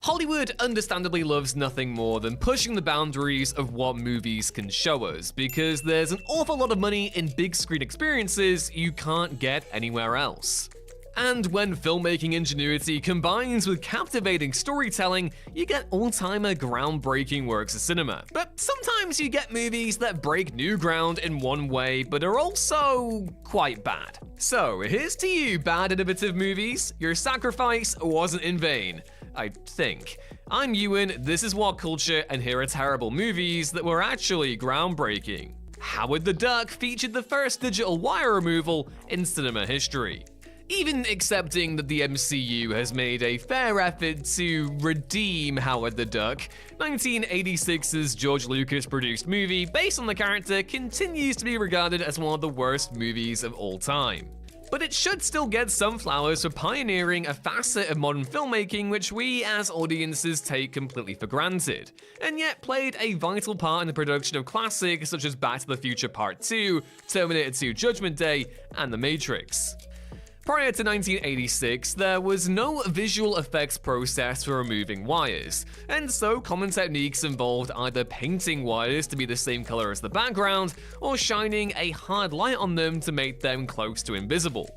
Hollywood understandably loves nothing more than pushing the boundaries of what movies can show us, because there's an awful lot of money in big screen experiences you can't get anywhere else. And when filmmaking ingenuity combines with captivating storytelling, you get all-timer groundbreaking works of cinema. But sometimes you get movies that break new ground in one way, but are also quite bad. So here's to you, bad innovative movies. Your sacrifice wasn't in vain, I think. I'm Ewan, this is What Culture, and here are terrible movies that were actually groundbreaking. Howard the Duck featured the first digital wire removal in cinema history. Even accepting that the MCU has made a fair effort to redeem Howard the Duck, 1986's George Lucas-produced movie based on the character continues to be regarded as one of the worst movies of all time. But it should still get some flowers for pioneering a facet of modern filmmaking which we as audiences take completely for granted, and yet played a vital part in the production of classics such as Back to the Future Part 2, Terminator 2 Judgment Day, and The Matrix. Prior to 1986, there was no visual effects process for removing wires, and so common techniques involved either painting wires to be the same color as the background, or shining a hard light on them to make them close to invisible.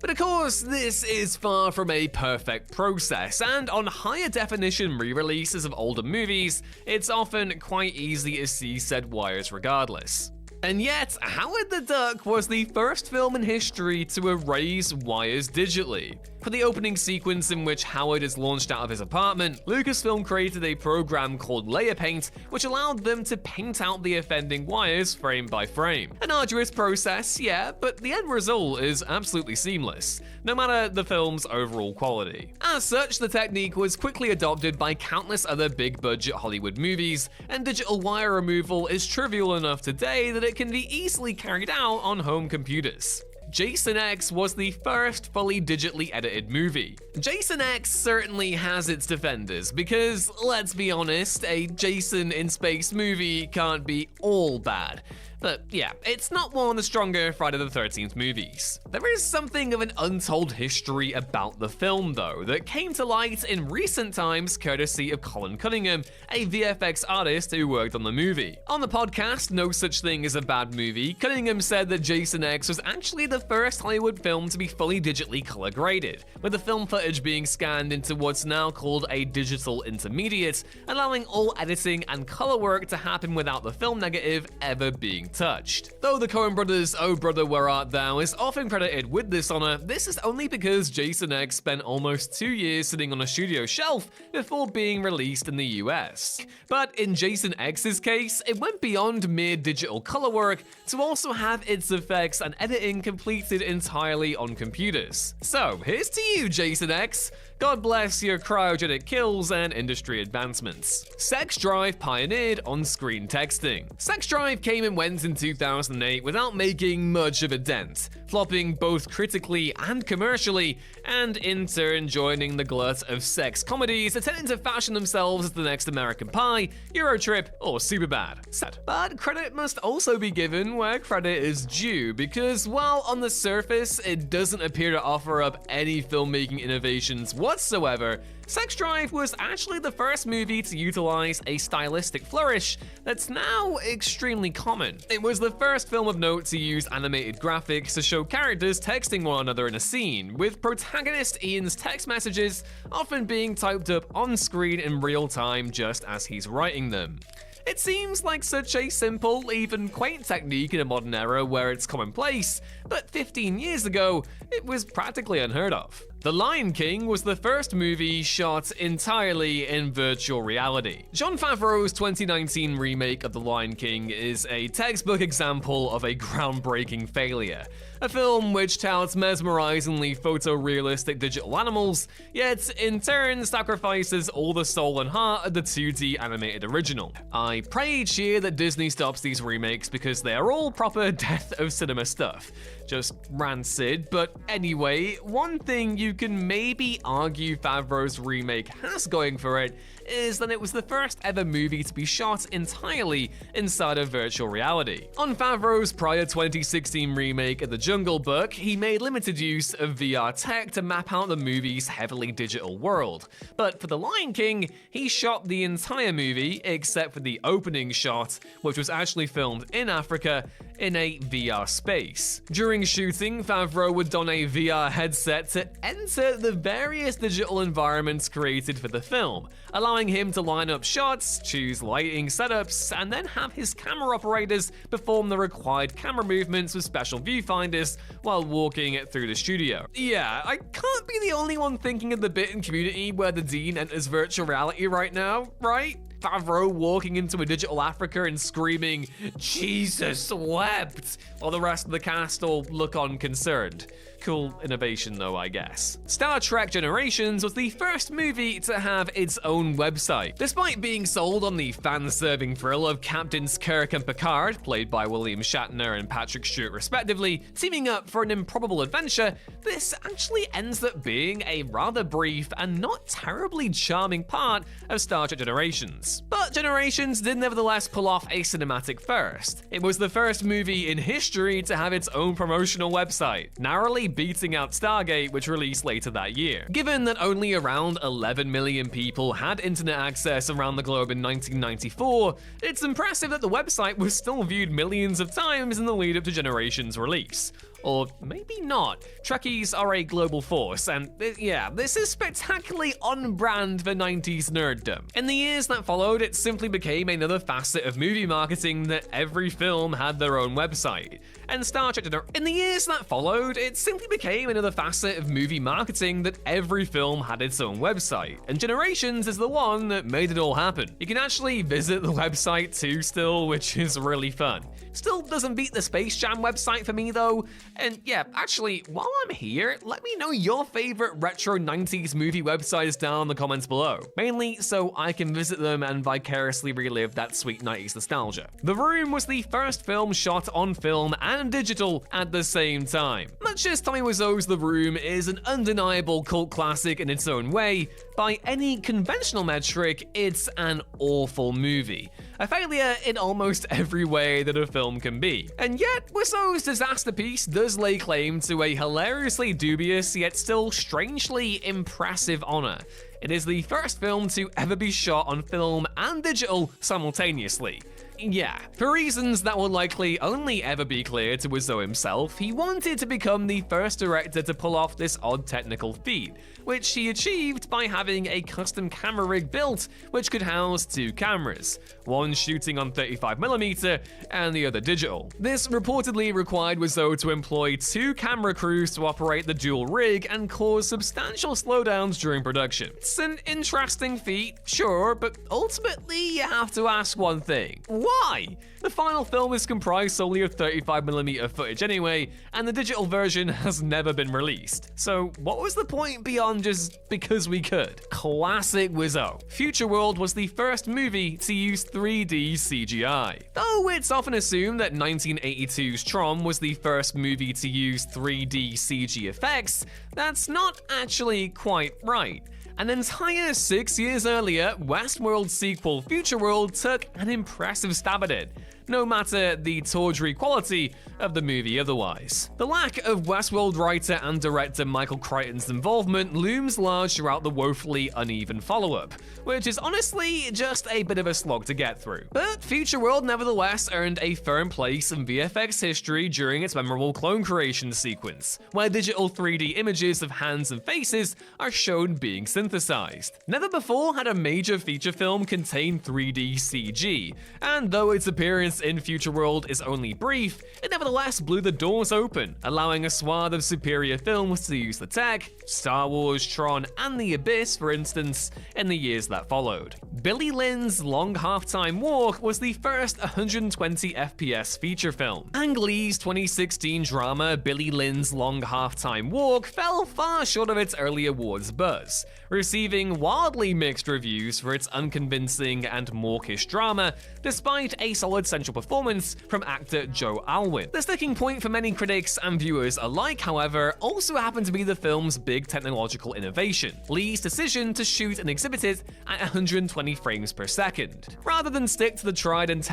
But of course, this is far from a perfect process, and on higher definition re-releases of older movies, it's often quite easy to see said wires regardless. And yet, Howard the Duck was the first film in history to erase wires digitally. For the opening sequence in which Howard is launched out of his apartment, Lucasfilm created a program called Layer Paint, which allowed them to paint out the offending wires frame by frame. An arduous process, yeah, but the end result is absolutely seamless, no matter the film's overall quality. As such, the technique was quickly adopted by countless other big-budget Hollywood movies, and digital wire removal is trivial enough today that it can be easily carried out on home computers. Jason X was the first fully digitally edited movie. Jason X certainly has its defenders, because, let's be honest, a Jason in space movie can't be all bad. But yeah, it's not one of the stronger Friday the 13th movies. There is something of an untold history about the film, though, that came to light in recent times courtesy of Colin Cunningham, a VFX artist who worked on the movie. On the podcast, No Such Thing as a Bad Movie, Cunningham said that Jason X was actually the first Hollywood film to be fully digitally color graded, with the film footage being scanned into what's now called a digital intermediate, allowing all editing and color work to happen without the film negative ever being touched. Though the Coen brothers' Oh Brother Where Art Thou is often credited with this honor, this is only because Jason X spent almost 2 years sitting on a studio shelf before being released in the US. But in Jason X's case, it went beyond mere digital color work to also have its effects and editing completed entirely on computers. So here's to you, Jason X. God bless your cryogenic kills and industry advancements. Sex Drive pioneered on-screen texting. Sex Drive came and went in 2008 without making much of a dent, flopping both critically and commercially, and in turn joining the glut of sex comedies attempting to fashion themselves as the next American Pie, Eurotrip, or Superbad. Sad. But credit must also be given where credit is due, because while on the surface it doesn't appear to offer up any filmmaking innovations whatsoever, Sex Drive was actually the first movie to utilize a stylistic flourish that's now extremely common. It was the first film of note to use animated graphics to show characters texting one another in a scene, with protagonist Ian's text messages often being typed up on screen in real time just as he's writing them. It seems like such a simple, even quaint technique in a modern era where it's commonplace, but 15 years ago, it was practically unheard of. The Lion King was the first movie shot entirely in virtual reality. Jon Favreau's 2019 remake of The Lion King is a textbook example of a groundbreaking failure. A film which touts mesmerizingly photorealistic digital animals, yet in turn sacrifices all the soul and heart of the 2D animated original. I pray each year that Disney stops these remakes because they are all proper death of cinema stuff. just rancid. But anyway, one thing you can maybe argue Favreau's remake has going for it is that it was the first ever movie to be shot entirely inside of virtual reality. On Favreau's prior 2016 remake of The Jungle Book, he made limited use of VR tech to map out the movie's heavily digital world. But for The Lion King, he shot the entire movie except for the opening shot, which was actually filmed in Africa in a VR space. During shooting, Favreau would don a VR headset to enter the various digital environments created for the film, allowing him to line up shots, choose lighting setups, and then have his camera operators perform the required camera movements with special viewfinders while walking through the studio. Yeah, I can't be the only one thinking of the bit in Community where the Dean enters virtual reality right now, right? Favreau walking into a digital Africa and screaming, "Jesus wept," while the rest of the cast all look on concerned. Cool innovation though, I guess. Star Trek Generations was the first movie to have its own website. Despite being sold on the fan-serving thrill of Captains Kirk and Picard, played by William Shatner and Patrick Stewart respectively, teaming up for an improbable adventure, this actually ends up being a rather brief and not terribly charming part of Star Trek Generations. But Generations did nevertheless pull off a cinematic first. It was the first movie in history to have its own promotional website, narrowly beating out Stargate, which released later that year. Given that only around 11 million people had internet access around the globe in 1994, it's impressive that the website was still viewed millions of times in the lead up to Generations' release. Or maybe not. Trekkies are a global force, and yeah, this is spectacularly on brand for 90s nerddom. In the years that followed, it simply became another facet of movie marketing that every film had their own website. And Star Trek In the years that followed, it simply became another facet of movie marketing that every film had its own website. And Generations is the one that made it all happen. You can actually visit the website too still, which is really fun. Still doesn't beat the Space Jam website for me though. And yeah, actually, while I'm here, let me know your favorite retro 90s movie websites down in the comments below. Mainly so I can visit them and vicariously relive that sweet 90s nostalgia. The Room was the first film shot on film and digital at the same time. Much as Tommy Wiseau's The Room is an undeniable cult classic in its own way, by any conventional metric, it's an awful movie. A failure in almost every way that a film can be. And yet, Wiseau's Disasterpiece does lay claim to a hilariously dubious yet still strangely impressive honor. It is the first film to ever be shot on film and digital simultaneously. Yeah, for reasons that will likely only ever be clear to Wiseau himself, he wanted to become the first director to pull off this odd technical feat, which he achieved by having a custom camera rig built which could house two cameras, one shooting on 35mm and the other digital. This reportedly required Wiseau to employ two camera crews to operate the dual rig and cause substantial slowdowns during production. It's an interesting feat, sure, but ultimately you have to ask one thing. Why? The final film is comprised solely of 35mm footage anyway, and the digital version has never been released. So what was the point beyond just because we could? Classic Wiseau. Future World was the first movie to use 3D CGI. Though it's often assumed that 1982's Tron was the first movie to use 3D CG effects, that's not actually quite right. An entire 6 years earlier, Westworld's sequel Future World took an impressive stab at it, no matter the tawdry quality of the movie otherwise. The lack of Westworld writer and director Michael Crichton's involvement looms large throughout the woefully uneven follow-up, which is honestly just a bit of a slog to get through. But Future World nevertheless earned a firm place in VFX history during its memorable clone creation sequence, where digital 3D images of hands and faces are shown being synthesized. Never before had a major feature film contained 3D CG, and though its appearance in Future World is only brief, it nevertheless blew the doors open, allowing a swath of superior films to use the tech, Star Wars, Tron, and The Abyss, for instance, in the years that followed. Billy Lynn's Long Half-Time Walk was the first 120 FPS feature film. Ang Lee's 2016 drama Billy Lynn's Long Half-Time Walk fell far short of its early awards buzz, receiving wildly mixed reviews for its unconvincing and mawkish drama, despite a solid potential performance from actor Joe Alwyn. The sticking point for many critics and viewers alike, however, also happened to be the film's big technological innovation, Lee's decision to shoot and exhibit it at 120 frames per second. Rather than stick to the tried and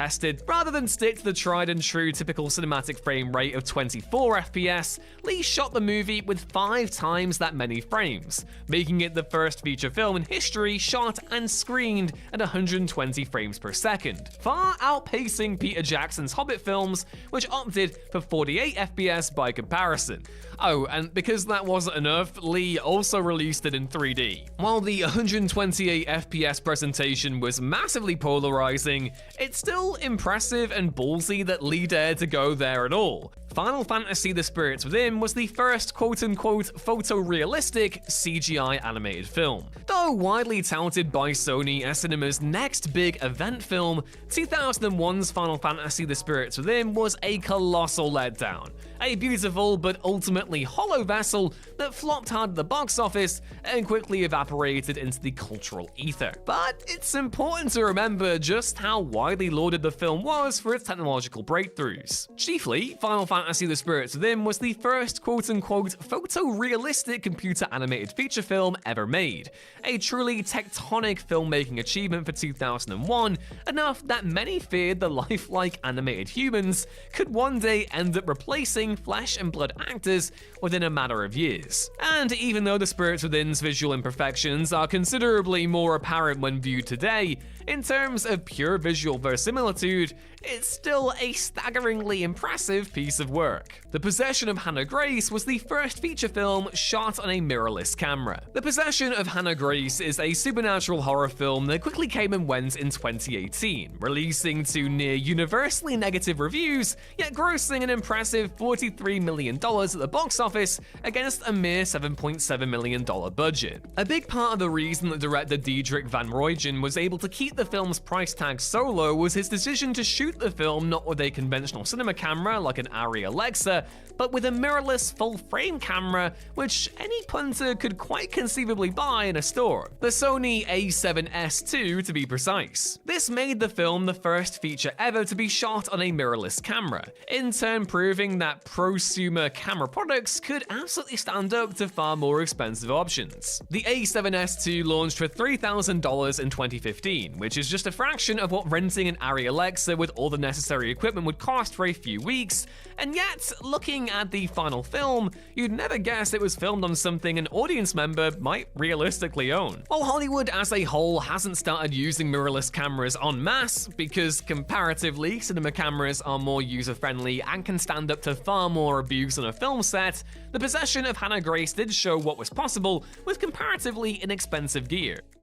true typical cinematic frame rate of 24 FPS, Lee shot the movie with 5 times that many frames, making it the first feature film in history shot and screened at 120 frames per second, far outpacing Peter Jackson's Hobbit films, which opted for 48 FPS by comparison. Oh, and because that wasn't enough, Lee also released it in 3D. While the 128 FPS presentation was massively polarizing, it's still impressive and ballsy that Lee dared to go there at all. Final Fantasy: The Spirits Within was the first quote-unquote photorealistic CGI animated film. Though widely touted by Sony as cinema's next big event film, 2001's Final Fantasy: The Spirits Within was a colossal letdown. A beautiful but ultimately hollow vessel that flopped hard at the box office and quickly evaporated into the cultural ether. But it's important to remember just how widely lauded the film was for its technological breakthroughs. Chiefly, Final Fantasy: The Spirits Within was the first quote-unquote photorealistic computer-animated feature film ever made, a truly tectonic filmmaking achievement for 2001, enough that many feared the lifelike animated humans could one day end up replacing flesh and blood actors within a matter of years. And even though The Spirits Within's visual imperfections are considerably more apparent when viewed today, in terms of pure visual verisimilitude, it's still a staggeringly impressive piece of work. The Possession of Hannah Grace was the first feature film shot on a mirrorless camera. The Possession of Hannah Grace is a supernatural horror film that quickly came and went in 2018, releasing to near universally negative reviews, yet grossing an impressive $43 million at the box office against a mere $7.7 million budget. A big part of the reason that director Diedrich Van Rooyen was able to keep the film's price tag so low was his decision to shoot the film not with a conventional cinema camera like an Arri Alexa, but with a mirrorless full-frame camera, which any punter could quite conceivably buy in a store. The Sony A7S II to be precise. This made the film the first feature ever to be shot on a mirrorless camera, in turn proving that prosumer camera products could absolutely stand up to far more expensive options. The A7S II launched for $3,000 in 2015, which is just a fraction of what renting an Arri Alexa with all the necessary equipment would cost for a few weeks, and yet, looking at the final film, you'd never guess it was filmed on something an audience member might realistically own. While Hollywood as a whole hasn't started using mirrorless cameras en masse, because comparatively, cinema cameras are more user-friendly and can stand up to far more abuse on a film set, the Possession of Hannah Grace did show what was possible with comparatively inexpensive gear.